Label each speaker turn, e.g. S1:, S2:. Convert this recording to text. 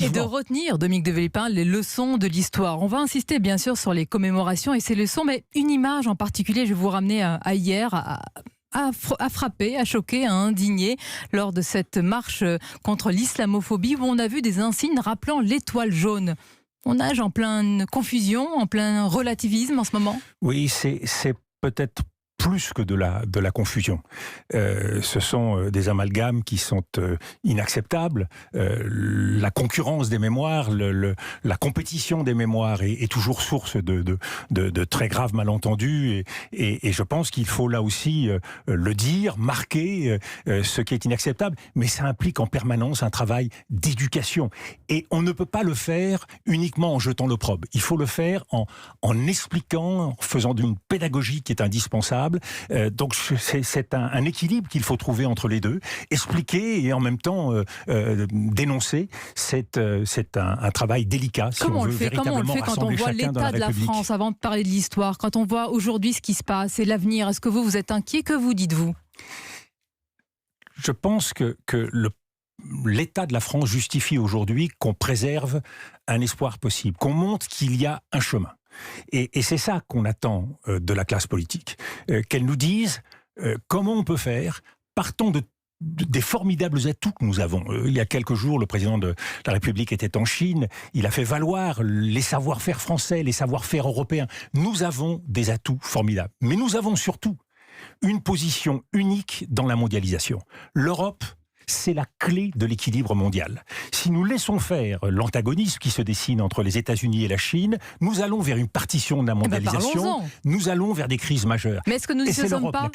S1: Et de retenir, Dominique de Villepin, les leçons de l'histoire. On va insister bien sûr sur les commémorations et ces leçons, mais une image en particulier, je vais vous ramener à hier, a frappé, a choqué, a indigné lors de cette marche contre l'islamophobie où on a vu des insignes rappelant l'étoile jaune. On nage en pleine confusion, en plein relativisme en ce moment.
S2: Oui, c'est peut-être plus que de la confusion. Ce sont des amalgames qui sont inacceptables. La concurrence des mémoires, la compétition des mémoires est toujours source de très graves malentendus. Et je pense qu'il faut là aussi le dire, marquer ce qui est inacceptable. Mais ça implique en permanence un travail d'éducation. Et on ne peut pas le faire uniquement en jetant l'opprobre. Il faut le faire en expliquant, en faisant d'une pédagogie qui est indispensable. Donc c'est un équilibre qu'il faut trouver entre les deux, expliquer et en même temps dénoncer. C'est un travail délicat.
S1: Comment on le fait quand on voit l'état de la France, avant de parler de l'histoire, quand on voit aujourd'hui ce qui se passe et l'avenir? Est-ce que vous êtes inquiet? Que vous dites-vous?
S2: Je pense que l'état de la France justifie aujourd'hui qu'on préserve un espoir possible, qu'on montre qu'il y a un chemin. Et c'est ça qu'on attend de la classe politique, qu'elle nous dise comment on peut faire, partons des formidables atouts que nous avons. Il y a quelques jours, le président de la République était en Chine, il a fait valoir les savoir-faire français, les savoir-faire européens. Nous avons des atouts formidables, mais nous avons surtout une position unique dans la mondialisation. L'Europe, c'est la clé de l'équilibre mondial. Si nous laissons faire l'antagonisme qui se dessine entre les États-Unis et la Chine, nous allons vers une partition de la mondialisation, nous allons vers des crises majeures.
S1: Mais est-ce que nous ne sommes pas